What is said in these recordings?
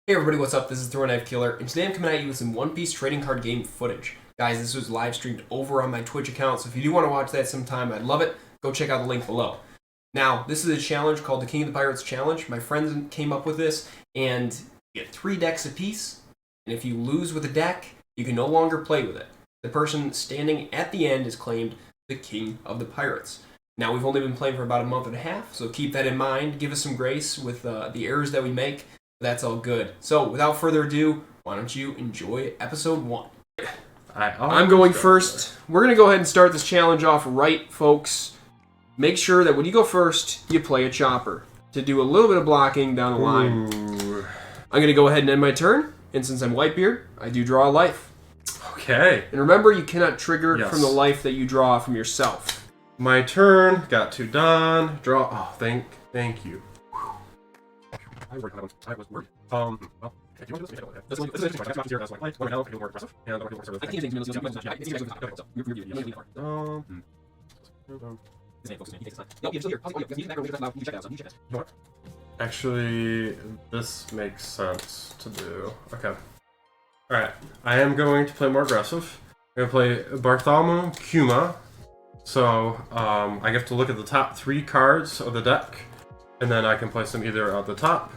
Hey everybody, what's up? This is Throw Knife Killer, and today I'm coming at you with some One Piece trading card game footage. Guys, this was live streamed over on my Twitch account, so if you do want to watch that sometime, I'd love it. Go check out the link below. Now, this is a challenge called the King of the Pirates Challenge. My friends came up with this, and you get 3 decks apiece, and if you lose with a deck, you can no longer play with it. The person standing at the end is claimed the King of the Pirates. Now, we've only been playing for about a month and a half, so keep that in mind. Give us some grace with the errors that we make. That's all good. So, without further ado, why don't you enjoy episode 1. I'm going first. We're going to go ahead and start this challenge off right, folks. Make sure that when you go first, you play a chopper to do a little bit of blocking down the line. Ooh. I'm going to go ahead and end my turn, and since I'm Whitebeard, I do draw a life. Okay. And remember, you cannot trigger from the life that you draw from yourself. My turn. Got 2 done. Draw. Oh, thank you. I was worried. Well, if you want to do this, this is interesting. That's not zero, that's like light. One right now, can be more aggressive. And I'm going to work with Actually, this makes sense to do. Okay. Alright. I am going to play more aggressive. I'm going to play Bartholomew Kuma. So, I have to look at the top 3 cards of the deck. And then I can place them either at the top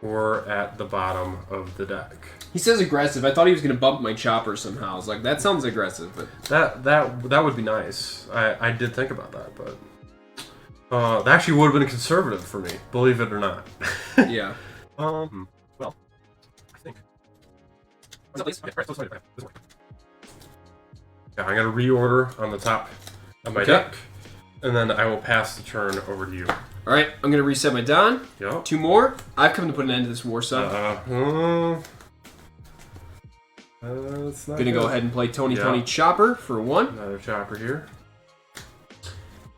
or at the bottom of the deck. He says aggressive. I thought he was going to bump my chopper somehow. I was like, that sounds aggressive. But That would be nice. I did think about that, but that actually would have been conservative for me, believe it or not. Yeah. Well, I think. Yeah, I'm gonna reorder on the top of my deck, and then I will pass the turn over to you. All right, I'm going to reset my Don. Yep. 2 more. I've come to put an end to this war sub. Gonna go ahead and play Tony Chopper for 1. Another chopper here.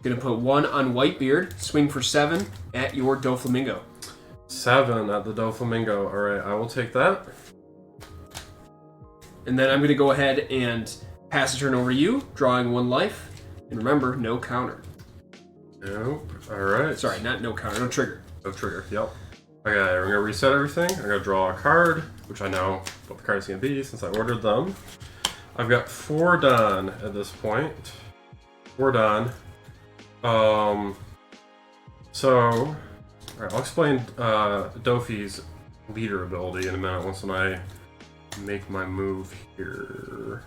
Gonna put 1 on Whitebeard. Swing for 7 at your Doflamingo. 7 at the Doflamingo. All right, I will take that. And then I'm gonna go ahead and pass the turn over to you, drawing 1 life. And remember, no counter. Nope. Alright. Sorry, not no counter, no trigger. No trigger, yep. Okay, we're going to reset everything. I'm going to draw a card, which I know what the card is going to be since I ordered them. I've got 4 done at this point. 4 done. Alright, I'll explain Dofi's leader ability in a minute once I make my move here.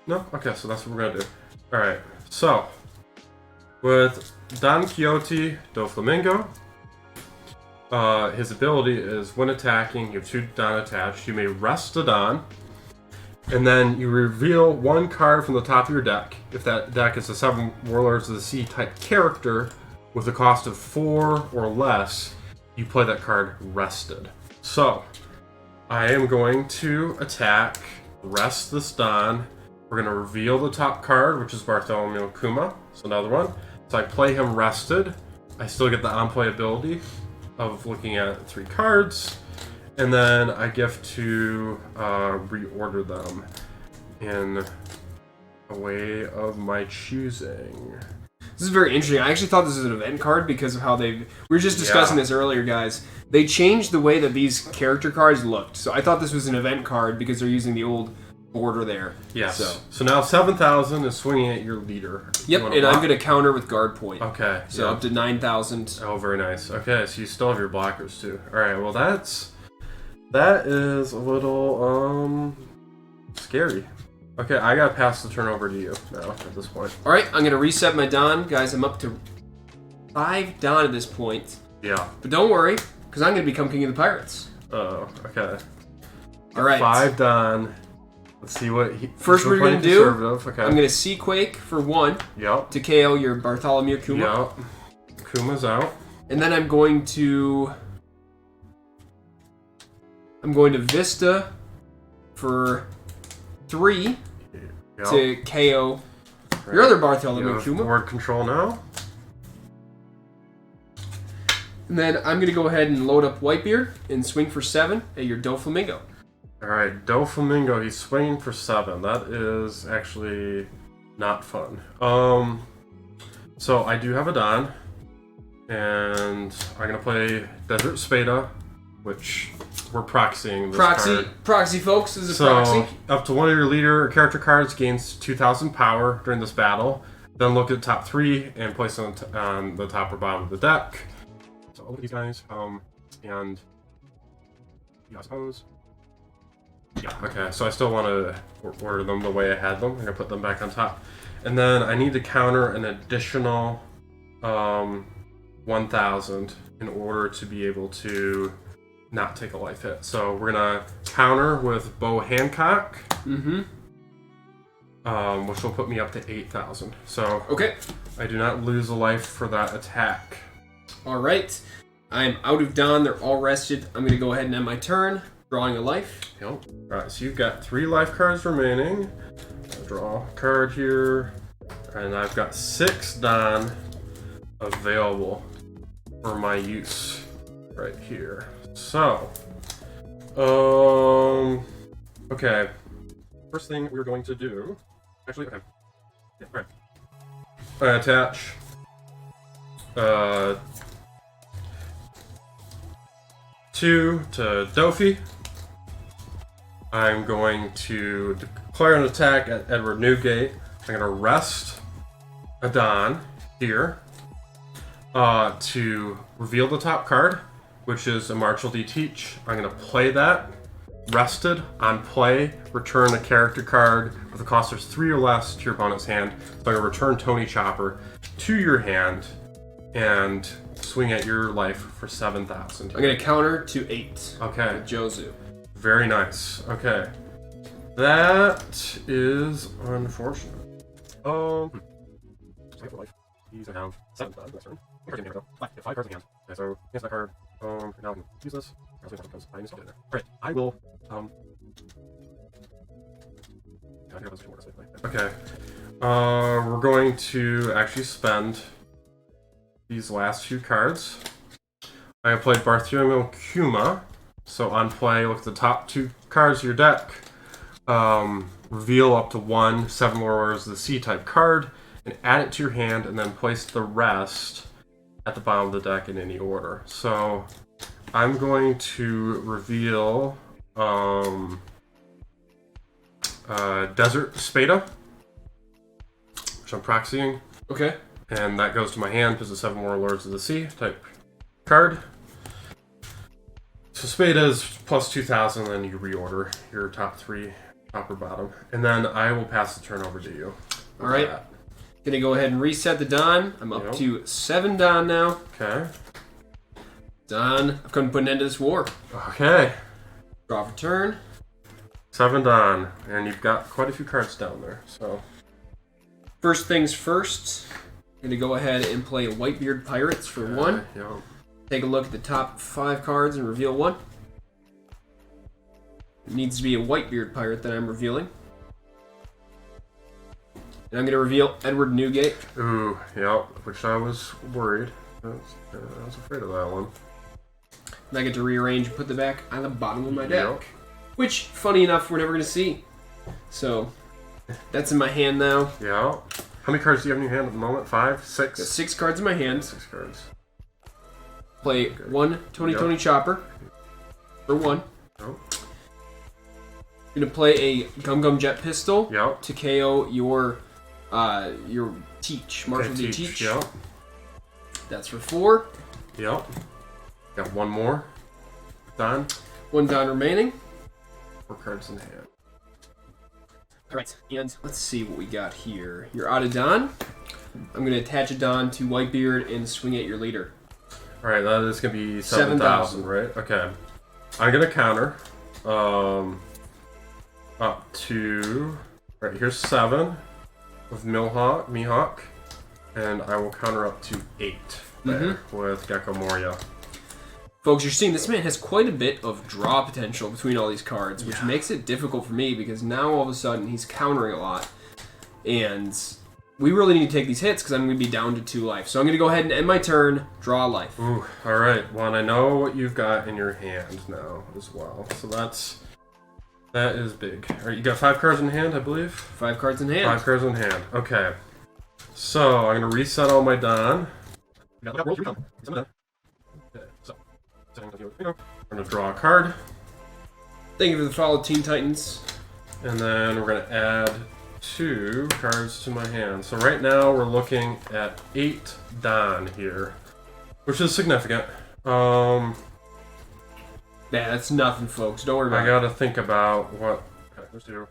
No? Okay, so that's what we're going to do. Alright, so with Don Quixote Doflamingo, his ability is when attacking, you have 2 Don attached. You may rest a Don, and then you reveal 1 card from the top of your deck. If that deck is a 7 Warlords of the Sea type character with a cost of 4 or less, you play that card rested. So, I am going to attack, rest this Don. We're going to reveal the top card, which is Bartholomew Kuma. So another one. So I play him rested. I still get the on-play ability of looking at 3 cards. And then I get to reorder them in a way of my choosing. This is very interesting. I actually thought this was an event card because of how we were just discussing this earlier, guys. They changed the way that these character cards looked. So I thought this was an event card because they're using the old border there. Yes. So now 7,000 is swinging at your leader. Yep, and I'm going to counter with guard point. Okay. So up to 9,000. Oh, very nice. Okay, so you still have your blockers too. All right. Well, that is a little scary. Okay, I gotta pass the turn over to you now at this point. All right, I'm going to reset my Don, guys. I'm up to 5 Don at this point. Yeah. But don't worry, because I'm going to become King of the Pirates. Oh, okay. All right. 5 Don. Let's see what first we're going to do. Okay. I'm going to Seaquake for 1 to KO your Bartholomew Kuma. Yep. Kuma's out. And then I'm going to Vista for 3 to KO your other Bartholomew Kuma. Board control now. And then I'm going to go ahead and load up Whitebeard and swing for 7 at your Doflamingo. Alright, Doflamingo, he's swinging for 7. That is actually not fun. So I do have a Don, and I'm going to play Desert Spada which we're proxying this card. Proxy, folks. This is a proxy. Up to one of your leader or character cards gains 2,000 power during this battle. Then look at the top 3 and place them on the top or bottom of the deck. So I'll look at these guys. And yeah, I suppose. Yeah, okay. So I still want to order them the way I had them. I'm gonna put them back on top, and then I need to counter an additional 1,000 in order to be able to not take a life hit. So we're gonna counter with Bo Hancock. Which will put me up to 8,000. So okay, I do not lose a life for that attack. All right, I'm out of Don. They're all rested. I'm gonna go ahead and end my turn, drawing a life. Yep. All right, so you've got 3 life cards remaining. I'll draw a card here, and I've got 6 Don available for my use right here. So, okay. First thing we're going to do. Actually, okay. Yeah, all right. I attach 2 to Dofi. I'm going to declare an attack at Edward Newgate. I'm going to rest a Don here to reveal the top card, which is a Marshall D. Teach. I'm going to play that. Rested on play, return a character card with a cost of 3 or less to your opponent's hand. So I'm going to return Tony Chopper to your hand and swing at your life for 7,000. I'm going to counter to 8. Okay. With Jozu. Very nice. Okay. That is unfortunate. He's gonna have 7 cards this turn. Okay, here we go. You have 5 cards in hand. Okay, so here's that card. Now I can use this. Because I installed it there. Alright, I will okay. We're going to actually spend these last few cards. I have played Bartholomew Kuma. So on play, look at the top 2 cards of your deck. Reveal up to 1 7 Warriors of the Sea type card and add it to your hand, and then place the rest at the bottom of the deck in any order. So I'm going to reveal Desert Spada, which I'm proxying. Okay. And that goes to my hand because it's 7 Warlords of the Sea type card. So Spada is plus 2,000, then you reorder your top 3, top or bottom. And then I will pass the turn over to you. Alright. Gonna go ahead and reset the Don. I'm up to 7 Don now. Okay. Don, I've come to put an end to this war. Okay. Draw for turn. 7 Don. And you've got quite a few cards down there, so. First things first, I'm gonna go ahead and play Whitebeard Pirates for 1. Yep. Take a look at the top 5 cards and reveal 1. It needs to be a Whitebeard Pirate that I'm revealing. And I'm going to reveal Edward Newgate. Ooh, yep, which I was worried. I was afraid of that one. And I get to rearrange and put them back on the bottom of my deck. Yep. Which, funny enough, we're never going to see. So, that's in my hand now. Yeah. How many cards do you have in your hand at the moment? 5? 6? Got 6 cards in my hand. 6 cards. Play 1 Tony Chopper for 1. Yep. I'm going to play a Gum Gum Jet Pistol to KO your Teach, Marshall D. Teach. Yep. That's for 4. Yep. Got 1 more. Don. 1 Don remaining. 4 cards in hand. Alright, and let's see what we got here. You're out of Don. I'm going to attach a Don to Whitebeard and swing at your leader. Alright, that is going to be 7,000, right? Okay. I'm going to counter. Up to... Right, here's 7 with Mihawk. And I will counter up to 8 there with Gecko Moria. Folks, you're seeing this man has quite a bit of draw potential between all these cards, which makes it difficult for me because now all of a sudden he's countering a lot. And we really need to take these hits because I'm going to be down to 2 life. So I'm going to go ahead and end my turn, draw a life. Ooh, alright. Well, I know what you've got in your hand now as well. So that is big. Alright, you got 5 cards in hand, I believe? 5 cards in hand. 5 cards in hand. Okay. So I'm going to reset all my Don. We're going to draw a card. Thank you for the follow, Teen Titans. And then we're going to add 2 cards to my hand. So right now we're looking at 8 Don here, which is significant. Yeah, that's nothing, folks. Don't worry about I got to think about what... Okay, there's 2.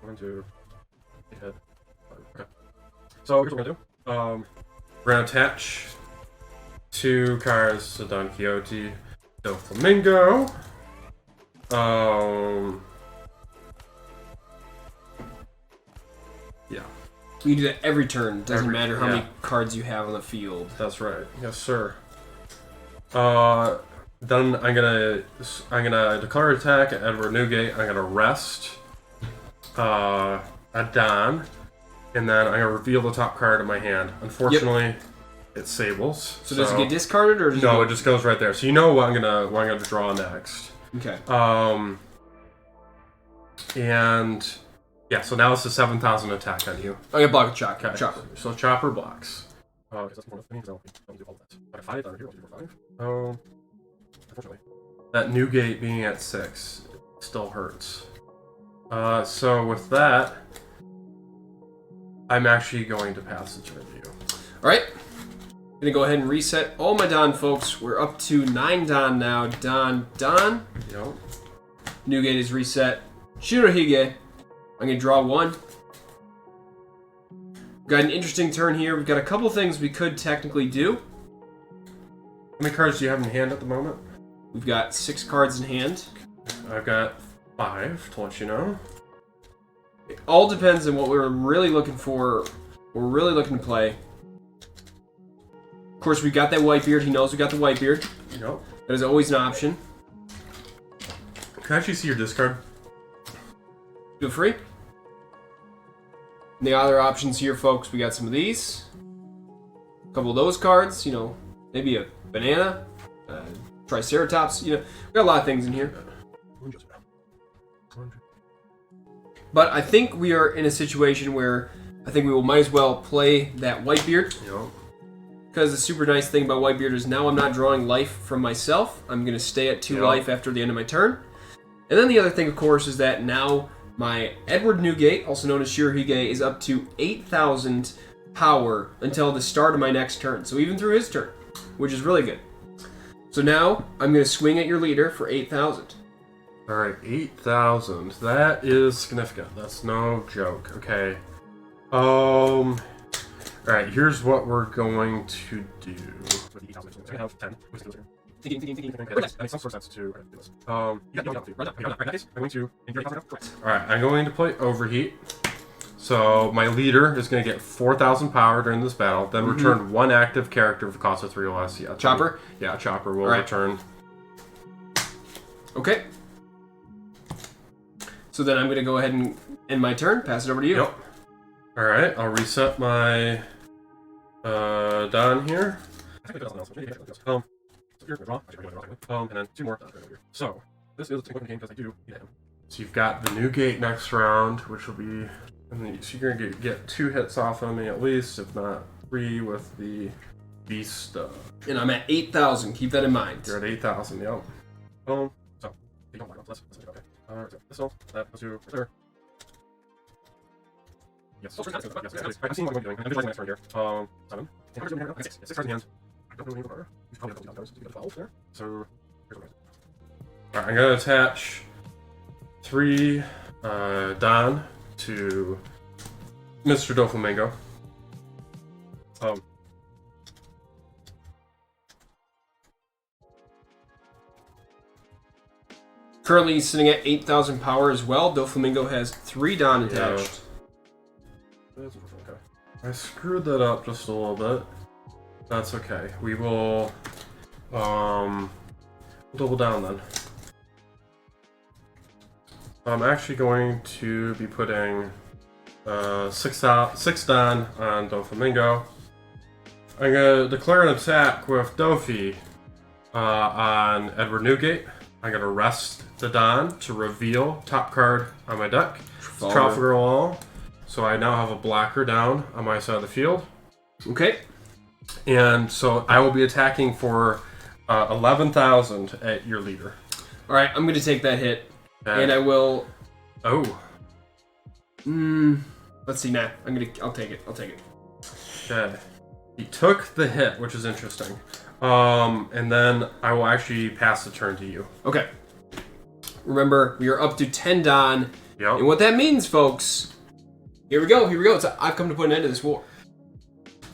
1, 2, 8 head. Okay. So here's what we're going to do. We're going to attach 2 cards to Don Quixote, Doflamingo. Yeah. You do that every turn. Doesn't matter how many cards you have on the field. That's right. Yes, sir. Then I'm gonna declare attack at Edward Newgate. I'm gonna rest a Don, and then I'm gonna reveal the top card of my hand. Unfortunately, it's Sables. So does it get discarded, or no? It just goes right there. So you know what I'm gonna draw next. Okay. And yeah, so now it's the 7,000 attack on you. I'm gonna block a chopper. Okay. Chopper. So Chopper blocks. That's more than I'll do all that. I have 5 on here. I'll do 5. Unfortunately, that Newgate being at 6 still hurts. So with that, I'm actually going to pass the turn to you. All right. I'm gonna go ahead and reset all my Don, folks. We're up to 9 Don now. Don. Yep. Newgate is reset. Shirohige. I'm gonna draw 1. We've got an interesting turn here. We've got a couple things we could technically do. How many cards do you have in hand at the moment? We've got 6 cards in hand. I've got 5 to let you know. It all depends on what we're really looking for. We're really looking to play. Of course, we got that Whitebeard. He knows we got the Whitebeard. Yep. That is always an option. Can I actually see your discard? Feel free. And the other options here, folks, we got some of these. A couple of those cards, you know, maybe a banana, Triceratops, you know, we got a lot of things in here. But I think we are in a situation where I think we might as well play that Whitebeard. Yep. Because the super nice thing about Whitebeard is now I'm not drawing life from myself. I'm going to stay at 2 life after the end of my turn. And then the other thing, of course, is that now my Edward Newgate, also known as Shirohige, is up to 8,000 power until the start of my next turn. So even through his turn, which is really good. So now I'm going to swing at your leader for 8,000. Alright, 8,000. That is significant. That's no joke. Okay. Alright, here's what we're going to do. I have 10. That makes some sort of sense to do this. Alright, I'm going to play Overheat. So my leader is going to get 4,000 power during this battle, then return 1 active character with a cost of 3 or less. Yeah, Chopper? Yeah, Chopper will return. Okay. So then I'm going to go ahead and end my turn, pass it over to you. Yep. Alright, I'll reset my Don here. And then 2 more. So, this is a equipment game because I do need him. So you've got the Newgate next round, which will be... So you're going to get 2 hits off of me at least, if not 3 with the Beast. And I'm at 8,000, keep that in mind. You're at 8,000, yep. So, you don't mind, let's okay. This one, let's do right there. Yes. I can see what I'm doing. I'm visualizing my next turn here. 7. Okay, 6 cards in hand. I don't know any more. You should probably have to get a 12 there. So, here's what Alright, I'm going to attach 3 Don to Mr. Doflamingo. Currently he's sitting at 8,000 power as well. Doflamingo has 3 Don attached. Okay. I screwed that up just a little bit. That's okay. We will double down then. I'm actually going to be putting 6 Don on Doflamingo. I'm going to declare an attack with Dofi on Edward Newgate. I'm going to rest the Don to reveal top card on my deck. Trafalgar Law. So I now have a blocker down on my side of the field. Okay. And so I will be attacking for 11,000 at your leader. All right, I'm gonna take that hit, Okay. and I will. Oh. Let's see. Nah, I'll take it. Okay. He took the hit, which is interesting. And then I will actually pass the turn to you. Okay. Remember, we are up to 10 Don. Yep. And what that means, folks. Here we go. I've come to put an end to this war.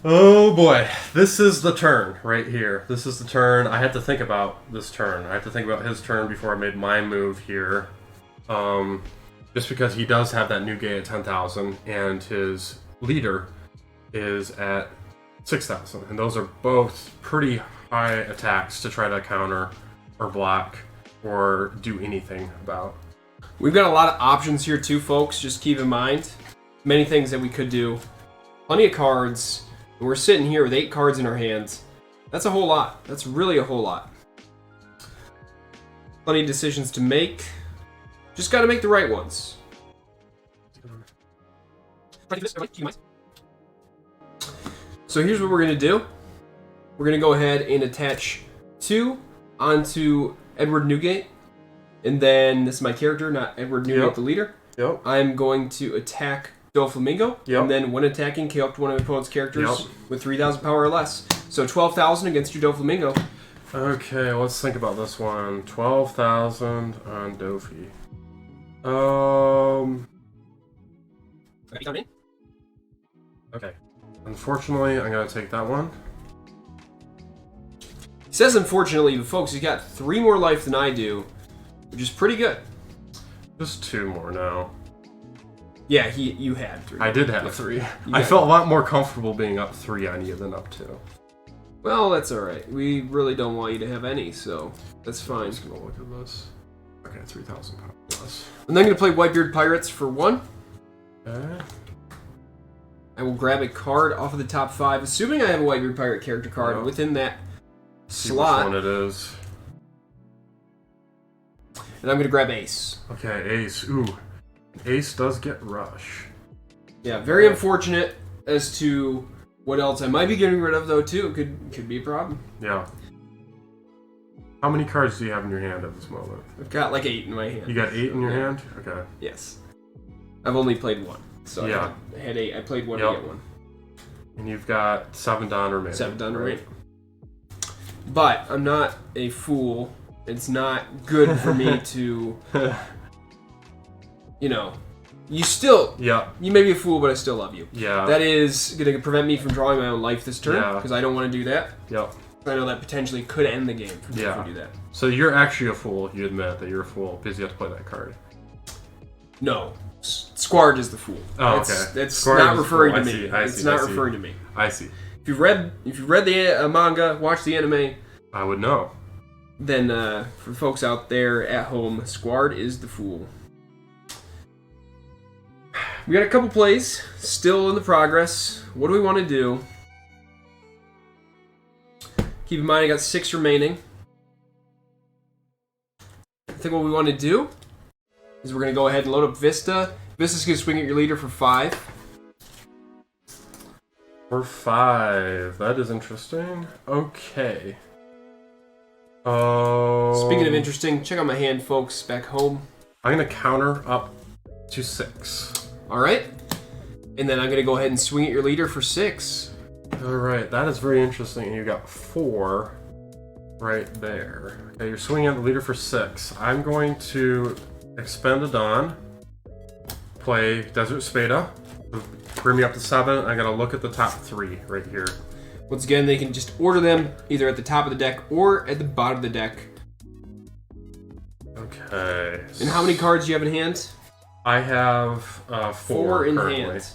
Oh boy, this is the turn right here. This is the turn. I had to think about this turn. I had to think about his turn before I made my move here. Just because he does have that new gate at 10,000 and his leader is at 6,000. And those are both pretty high attacks to try to counter or block or do anything about. We've got a lot of options here too, folks. Just keep in mind. Many things that we could do. Plenty of cards. And we're sitting here with 8 cards in our hands. That's a whole lot. That's really a whole lot. Plenty of decisions to make. Just got to make the right ones. So here's what we're going to do. We're going to go ahead and attach 2 onto Edward Newgate. And then, this is my character, not Edward Newgate, the leader. Yep. I'm going to attack Doflamingo. Yep. And then when attacking, KO up to one of my opponent's characters with 3,000 power or less. So 12,000 against your Doflamingo. Okay, let's think about this one. 12,000 on Dofi. Okay. Unfortunately, I'm going to take that one. He says unfortunately, but folks, he's got 3 more life than I do, which is pretty good. Just 2 more now. Yeah, you had 3. I did have 3. I felt a lot more comfortable being up 3 on you than up 2. Well, that's alright. We really don't want you to have any, so that's fine. I'm just going to look at this. Okay, 3,000 power plus. And then I'm going to play Whitebeard Pirates for 1. Okay. I will grab a card off of the top 5, assuming I have a Whitebeard Pirate character card within that slot. See which one it is. And I'm going to grab Ace. Okay, Ace. Ooh. Ace does get Rush. Yeah, very unfortunate as to what else I might be getting rid of, though, too. It could be a problem. Yeah. How many cards do you have in your hand at this moment? I've got like 8 in my hand. You got 8 in your hand? Okay. Yes. I've only played 1. So yeah. I had 8. I played 1 to get 1. And you've got 7 Don remaining. 7 Don remaining. But I'm not a fool. It's not good for me to... You know, you still... Yeah. You may be a fool, but I still love you. Yeah. That is going to prevent me from drawing my own life this turn, Yeah. because I don't want to do that. Yep. I know that potentially could end the game if we do that. So you're actually a fool. You admit that you're a fool because you have to play that card. No. Squarge is the fool. Oh, okay. That's Squarge not is referring to I me. see, It's not referring to me. I see. If you've read the manga, watched the anime, I would know. Then for folks out there at home, Squard is the fool. We got a couple plays still in the progress. What do we want to do? Keep in mind I got 6 remaining. I think what we want to do is we're going to go ahead and load up Vista. Vista's going to swing at your leader for 5. For 5. That is interesting. Okay. Speaking of interesting, check out my hand, folks, back home. I'm going to counter up to 6. Alright. And then I'm going to go ahead and swing at your leader for 6. Alright, that is very interesting. You got 4 right there. Okay, you're swinging at the leader for 6. I'm going to expend a Dawn, play Desert Spada, bring me up to 7. I'm going to look at the top 3 right here. Once again, they can just order them either at the top of the deck or at the bottom of the deck. Okay. And how many cards do you have in hand? I have 4 in currently. hand.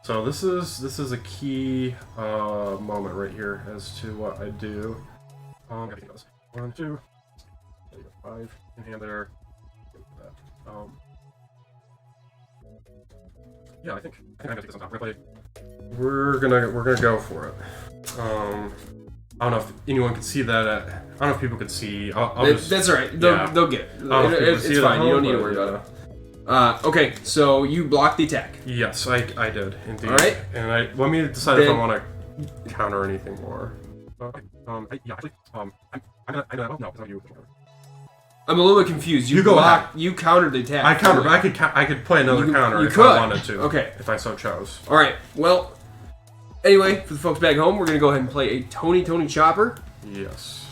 So this is a key moment right here as to what I do. I think it was 1, 2, 5 in hand there. Yeah, I think I'm gonna take this on top. We're gonna go for it. I don't know if anyone can see that. I don't know if people can see. That's all right. They'll get it. It's fine. You don't need to worry about it. Okay, so you block the attack. Yes, I did indeed. All right. And let me decide if I want to counter anything more. Okay. Yeah, actually, I know that well. No, it's not you. I'm a little bit confused. You go ahead. You countered the attack. I countered, but I could play another counter if I wanted to. Okay. If I so chose. All right. Well, anyway, for the folks back home, we're going to go ahead and play a Tony Chopper. Yes.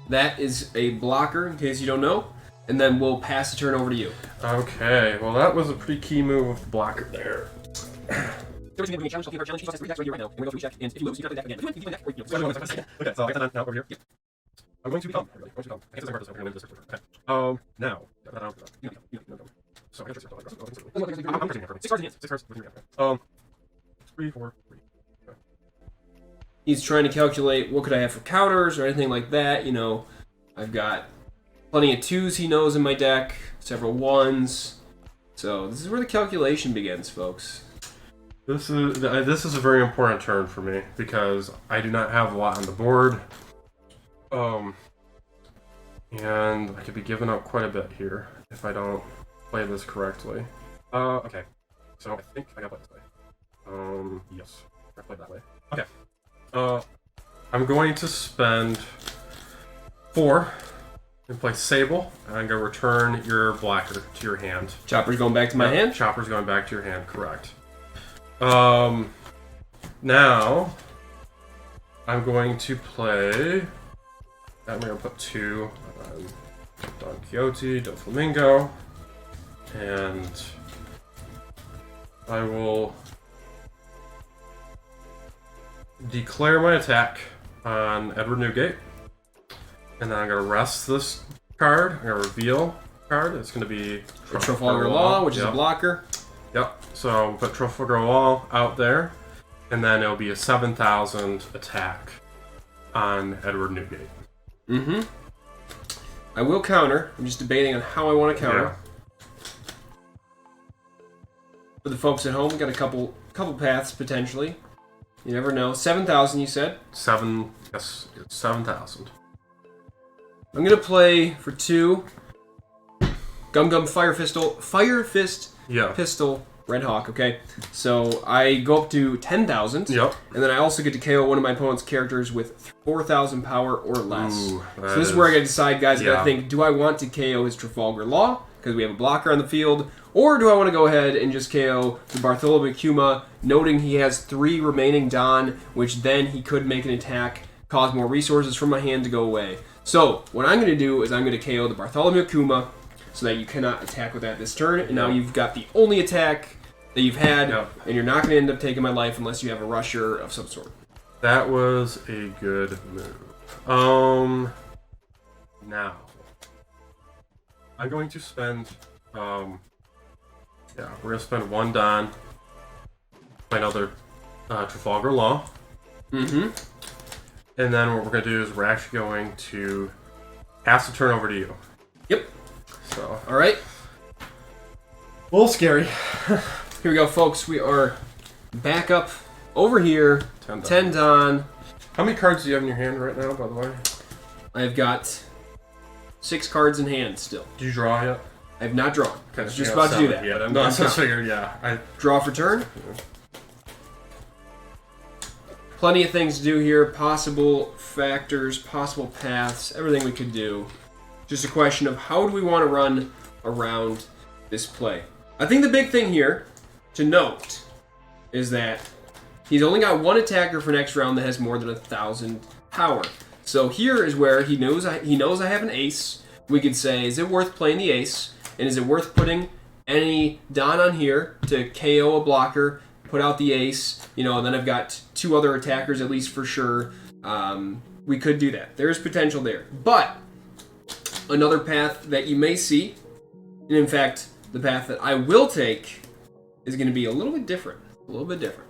That is a blocker, in case you don't know. And then we'll pass the turn over to you. Okay. Well, that was a pretty key move with the blocker there. Okay, so I got now over here. Yep. I'm going to become. I guess I heard this over here. Okay. Now. So I guess I'm taking it. 6 cards in hand. 6 cards. 3, 4, 3. Okay. He's trying to calculate what could I have for counters or anything like that. You know, I've got plenty of 2s he knows in my deck, several 1s. So this is where the calculation begins, folks. This is a very important turn for me because I do not have a lot on the board. And I could be giving up quite a bit here if I don't play this correctly. Okay. So I think I gotta play this way. Yes. I played that way. Okay. I'm going to spend 4 and play Sable, and I'm going to return your blocker to your hand. Chopper's going back to my hand? Chopper's going back to your hand, correct. Now, I'm going to play... I'm going to put 2 on Don Quixote, Doflamingo, and I will declare my attack on Edward Newgate, and then I'm going to rest this card. I'm going to reveal a card. It's going to be Trafalgar Law, which is a blocker. Yep, so we'll put Trafalgar Law out there, and then it'll be a 7,000 attack on Edward Newgate. Mm-hmm. I will counter. I'm just debating on how I want to counter. Yeah. For the folks at home, we got a couple paths, potentially. You never know. 7,000, you said? Yes, it's 7,000. I'm going to play for 2 Gum Fire Fist Pistol Red Hawk, okay? So I go up to 10,000. Yep. And then I also get to KO one of my opponent's characters with 4,000 power or less. Ooh, so this is where I got to decide, guys. I got to think, do I want to KO his Trafalgar Law, because we have a blocker on the field, or do I want to go ahead and just KO the Bartholomew Kuma, noting he has 3 remaining Don, which then he could make an attack, cause more resources from my hand to go away. So what I'm going to do is I'm going to KO the Bartholomew Kuma, so that you cannot attack with that this turn. And now you've got the only attack that you've had, and you're not going to end up taking my life unless you have a rusher of some sort. That was a good move. Now, I'm going to spend, we're going to spend 1 Don, play another Trafalgar Law. Mm-hmm. And then what we're going to do is we're actually going to pass the turn over to you. Yep. So, all right. A little scary. Here we go, folks. We are back up over here. 10 Don. How many cards do you have in your hand right now, by the way? I've got 6 cards in hand still. Did you draw yet? I have not drawn. I was just about to do that. Yeah, no, I just figured, I draw for turn. Yeah. Plenty of things to do here. Possible factors, possible paths, everything we could do. Just a question of how do we want to run around this play. I think the big thing here to note is that he's only got 1 attacker for next round that has more than 1,000 power. So here is where he knows I have an ace. We could say, is it worth playing the ace? And is it worth putting any Don on here to KO a blocker, put out the ace? You know, and then I've got 2 other attackers at least for sure. We could do that. There's potential there. But another path that you may see, and in fact, the path that I will take is going to be a little bit different.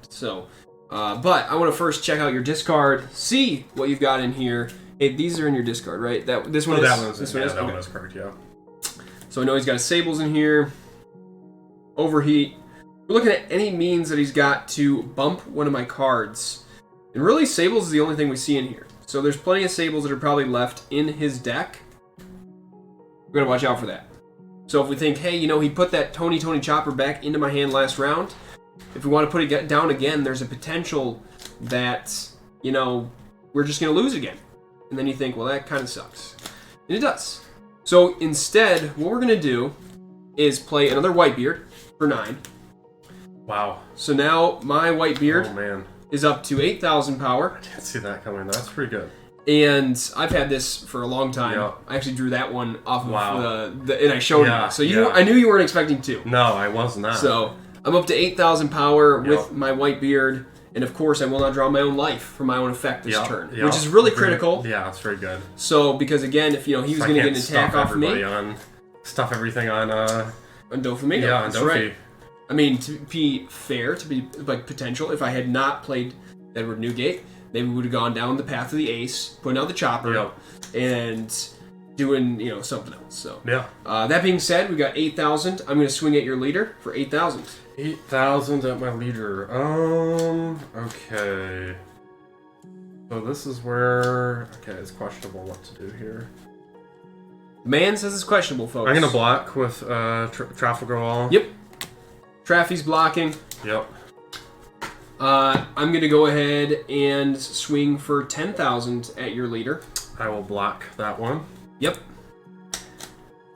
So, but I want to first check out your discard, see what you've got in here. Hey, these are in your discard, right? This one is correct, yeah. So I know he's got Sables in here. Overheat. We're looking at any means that he's got to bump one of my cards. And really, Sables is the only thing we see in here. So there's plenty of Sables that are probably left in his deck. We're going to watch out for that. So if we think, hey, you know, he put that Tony Chopper back into my hand last round. If we want to put it down again, there's a potential that, you know, we're just going to lose again. And then you think, well, that kind of sucks. And it does. So instead, what we're going to do is play another Whitebeard for 9. Wow. So now my Whitebeard is up to 8,000 power. I didn't see that coming. That's pretty good. And I've had this for a long time. Yeah. I actually drew that one off of and I showed you. So yeah. I knew you weren't expecting 2. No, I was not. So I'm up to 8,000 power with my Whitebeard. And of course, I will not draw my own life for my own effect this turn, which is really critical. Yeah, it's very good. So, because again, if he was going to get an attack off of me, stuff everything on Doflamingo. Yeah, on that's Dofi. right. I mean, to be fair, to be like potential, if I had not played Edward Newgate, maybe we would have gone down the path of the ace, putting out the chopper, and doing something else. So that being said, we got 8,000. I'm going to swing at your leader for 8,000. 8,000 at my leader. Okay. So this is where it's questionable what to do here. The man says it's questionable, folks. I'm gonna block with Trafalgar Wall. Yep. Traffy's blocking. Yep. I'm gonna go ahead and swing for 10,000 at your leader. I will block that one. Yep.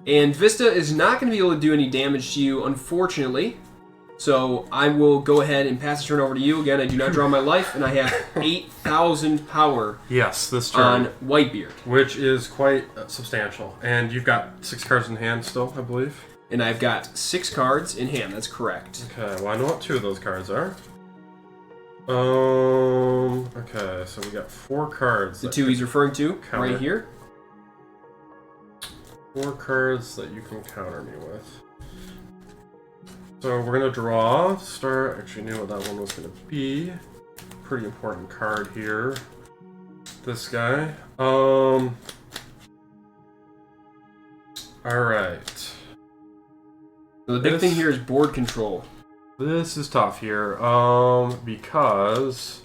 And Vista is not going to be able to do any damage to you, unfortunately. So I will go ahead and pass the turn over to you. Again, I do not draw my life, and I have 8,000 power. Yes, this turn. On Whitebeard. Which is quite substantial. And you've got 6 cards in hand still, I believe. And I've got 6 cards in hand, that's correct. Okay, well I know what 2 of those cards are. Okay, so we got 4 cards. The 2 he's referring to, right here. 4 cards that you can counter me with. So we're gonna draw. Start. Actually, knew what that one was gonna be. Pretty important card here. This guy. All right. So the big thing here is board control. This is tough here. Because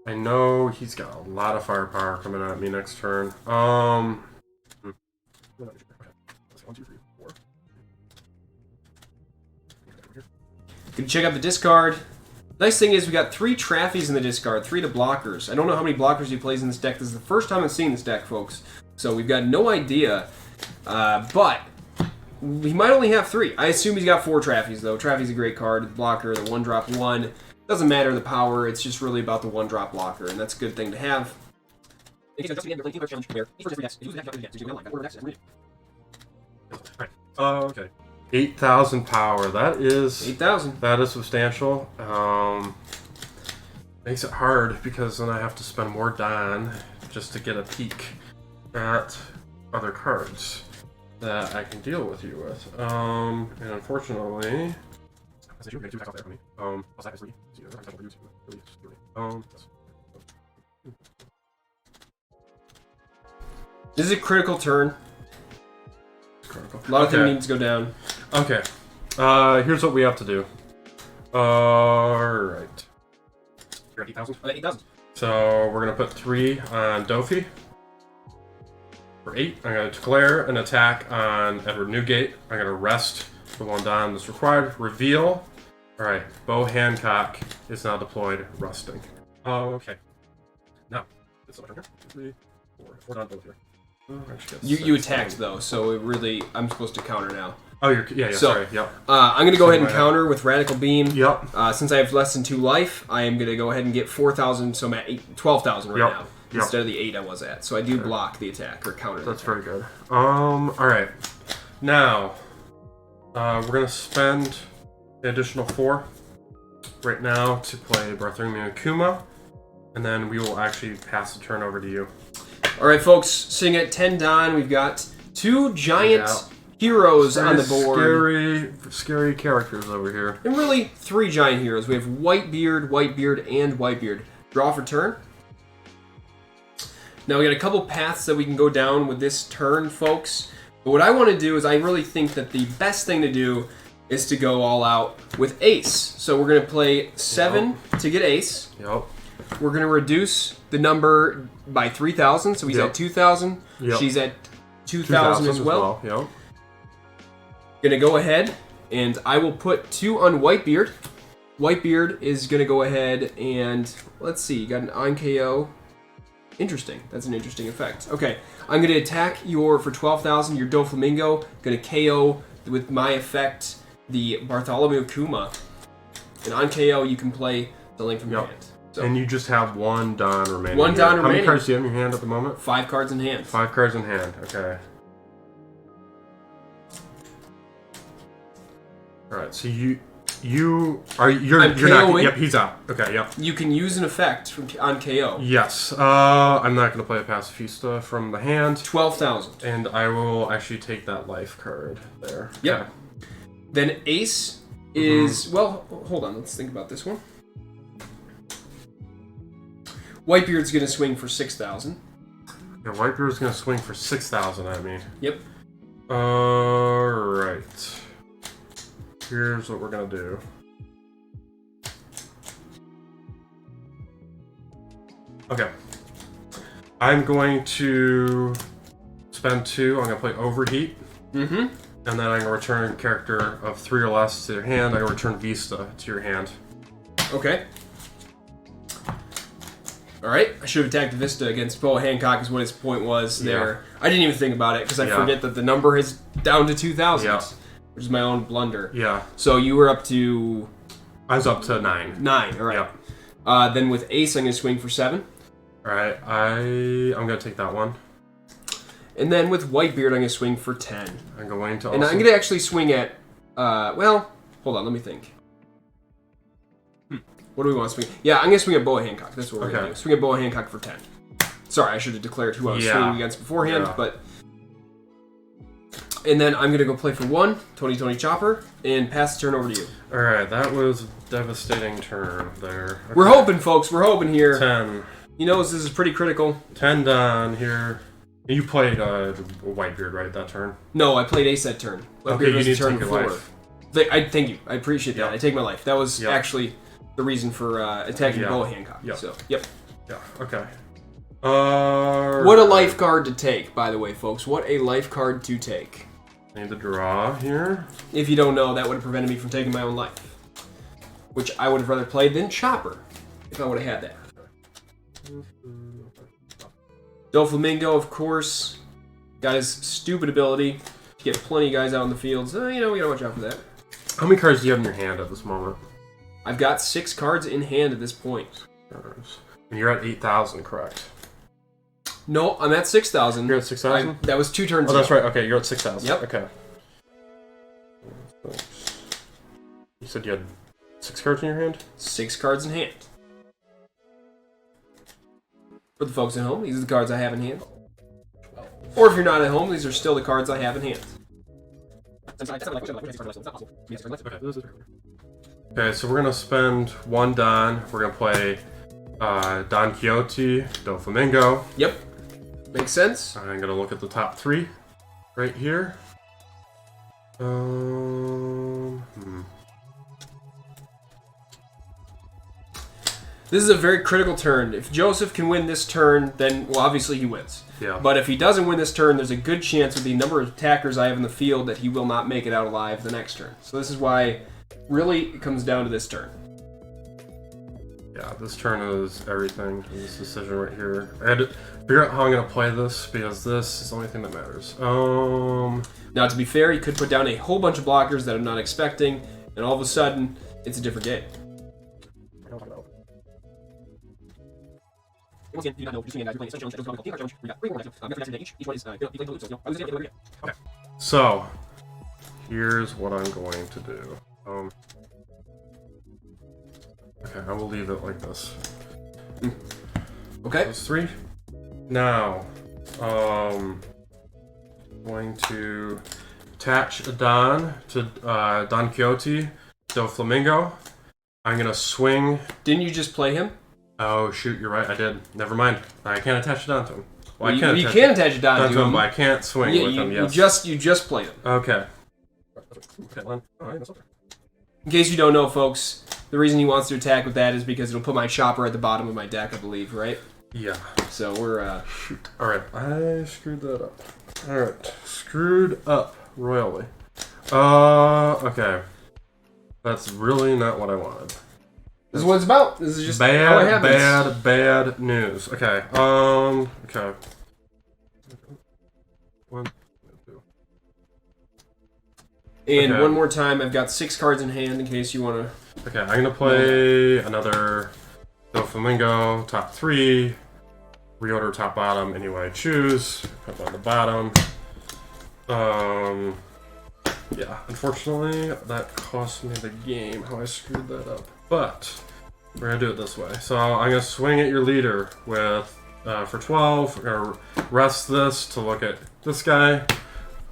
I know he's got a lot of firepower coming at me next turn. 1, 2, 3, 4. You can check out the discard. Nice thing is we got 3 Traffies in the discard, 3 to blockers. I don't know how many blockers he plays in this deck. This is the first time I've seen this deck, folks. So we've got no idea. But he might only have 3. I assume he's got 4 Traffies, though. Traffy's a great card. Blocker, the 1-drop 1. Doesn't matter the power. It's just really about the 1-drop blocker, and that's a good thing to have. Okay. 8,000 power. That is 8,000. That is substantial. Makes it hard because then I have to spend more Don just to get a peek at other cards that I can deal with you with. And unfortunately, this is a critical turn. A lot of things need to go down. Okay. Here's what we have to do. Alright. You're at 8,000? 8,000. So we're going to put 3 on Dofi. For 8, I'm going to declare an attack on Edward Newgate. I'm going to rest the 1 Don that's required. Reveal. Alright. Bo Hancock is now deployed, resting. Okay. Now, this is my turn here. 3, 4. 4 Don both here. You attacked though, so it really I'm supposed to counter now. Oh, sorry. Yep. I'm gonna go ahead and counter with Radical Beam. Yep. Since I have less than 2 life, I am gonna go ahead and get 4,000. So I'm at 12,000 right now instead of the 8 I was at. So I do block the attack or counter. That's very good. All right. Now, we're gonna spend the additional 4 right now to play Bartholomew Kuma, and then we will actually pass the turn over to you. All right, folks. Sitting at 10 Don, we've got 2 giant heroes on the board. Scary characters over here. And really, 3 giant heroes. We have Whitebeard, Whitebeard, and Whitebeard. Draw for turn. Now we got a couple paths that we can go down with this turn, folks. But what I want to do is I really think that the best thing to do is to go all out with Ace. So we're going to play 7 to get Ace. Yep. We're going to reduce the number by 3,000. So he's at 2,000. Yep. She's at 2,000 as well. Yep. Gonna go ahead and I will put 2 on Whitebeard. Whitebeard is gonna go ahead and let's see, you got an on KO. Interesting. That's an interesting effect. Okay, I'm going to attack for 12,000, your Doflamingo. Going to KO with my effect the Bartholomew Kuma. And on KO, you can play something from your hand. So, and you just have one Don remaining. One Don remaining. How many cards do you have in your hand at the moment? 5 cards in hand. 5 cards in hand. Okay. All right. So you're not. Yep, he's out. Okay. Yep. You can use an effect on KO. Yes. I'm not going to play a Pacifista from the hand. 12,000. And I will actually take that life card there. Yep. Okay. Then Ace is well. Hold on. Let's think about this one. Whitebeard's going to swing for 6,000. Yeah, Whitebeard's going to swing for 6,000 at me. Yep. Alright. Here's what we're going to do. Okay. I'm going to spend 2. I'm going to play Overheat. Mm-hmm. And then I'm going to return a character of 3 or less to your hand. I'm going to return Vista to your hand. Okay. Alright, I should have attacked Vista against Boa Hancock is what his point was there. I didn't even think about it because I forget that the number is down to 2,000, which is my own blunder. Yeah. So you were up to... I was up to 9. 9, alright. Then with Ace, I'm going to swing for 7. Alright, I'm going to take that one. And then with Whitebeard, I'm going to swing for 10. I'm going to also... And I'm going to actually swing at... well, hold on, let me think. What do we want to swing? Yeah, I'm going to swing at Boa Hancock. That's what we're going to do. Swing at Boa Hancock for 10. Sorry, I should have declared who I was swinging against beforehand, but... And then I'm going to go play for 1, Tony Chopper, and pass the turn over to you. Alright, that was a devastating turn there. Okay. We're hoping, folks. We're hoping here. 10. You know, this is pretty critical. 10 down here. You played Whitebeard, right, that turn? No, I played Ace that turn. Okay, you need to take your life. Thank you. I appreciate that. I take my life. That was actually... the reason for attacking Boa Hancock. So, Yeah, okay. What a life card to take, by the way, folks. What a life card to take. I need to draw here. If you don't know, that would have prevented me from taking my own life. Which I would have rather played than Chopper, if I would have had that. Doflamingo, of course, got his stupid ability to get plenty of guys out in the field. So, you know, we gotta watch out for that. How many cards do you have in your hand at this moment? I've got 6 cards in hand at this point. And you're at 8,000, correct? No, I'm at 6,000. You're at 6,000? That was 2 turns ago. Oh, that's right. Okay, you're at 6,000. Yep. Okay. You said you had 6 cards in your hand? 6 cards in hand. For the folks at home, these are the cards I have in hand. Or if you're not at home, these are still the cards I have in hand. Okay, so we're going to spend 1 Don. We're going to play Don Quixote, Doflamingo. Yep. Makes sense. I'm going to look at the top 3 right here. This is a very critical turn. If Joseph can win this turn, then, well, obviously he wins. Yeah. But if he doesn't win this turn, there's a good chance with the number of attackers I have in the field that he will not make it out alive the next turn. So this is why, really, it comes down to this turn. Yeah, this turn is everything. This decision right here. I had to figure out how I'm going to play this, because this is the only thing that matters. Now, to be fair, he could put down a whole bunch of blockers that I'm not expecting, and all of a sudden, it's a different game. Okay. So, here's what I'm going to do. Okay, I will leave it like this. Okay. Those 3. Now, going to attach a Don to Don Quixote, Doflamingo. I'm gonna swing. Didn't you just play him? Oh shoot, you're right. I did. Never mind. I can't attach a Don to him. Well, you can attach a Don to him, but I can't swing with him. Yes. You just played him. Okay. In case you don't know, folks, the reason he wants to attack with that is because it'll put my Chopper at the bottom of my deck, I believe, right? Yeah. So we're shoot. All right, I screwed that up. All right, screwed up royally. Okay. That's really not what I wanted. This is what it's about. This is just how it happens. Bad news. Okay. Okay. One, two. And okay. one more time, I've got 6 cards in hand in case you want to... Okay, I'm going to play another Doflamingo, top 3. Reorder top bottom any way I choose. Put on the bottom. Yeah, unfortunately, that cost me the game, how I screwed that up. But, we're going to do it this way. So, I'm going to swing at your leader with, for 12. We're going to rest this to look at this guy.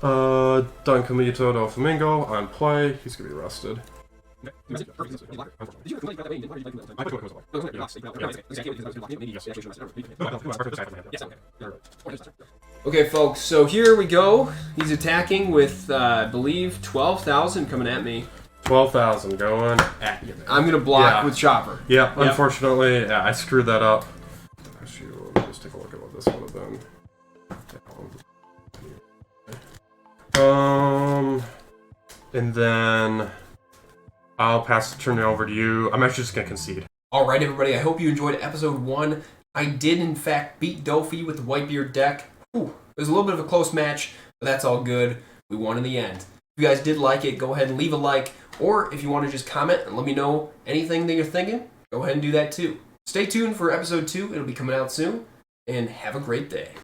Dunkamito Doflamingo on play. He's going to be rested. Okay, folks, so here we go. He's attacking with, I believe, 12,000 coming at me. 12,000 going at you. I'm going to block with Chopper. Yeah, unfortunately, yeah, I screwed that up. Actually, let me just take a look at what this would have been. And then I'll pass the turn over to you. I'm actually just going to concede. All right, everybody. I hope you enjoyed episode 1. I did, in fact, beat Dofi with the Whitebeard deck. Whew. It was a little bit of a close match, but that's all good. We won in the end. If you guys did like it, go ahead and leave a like. Or if you want to just comment and let me know anything that you're thinking, go ahead and do that too. Stay tuned for episode 2. It'll be coming out soon. And have a great day.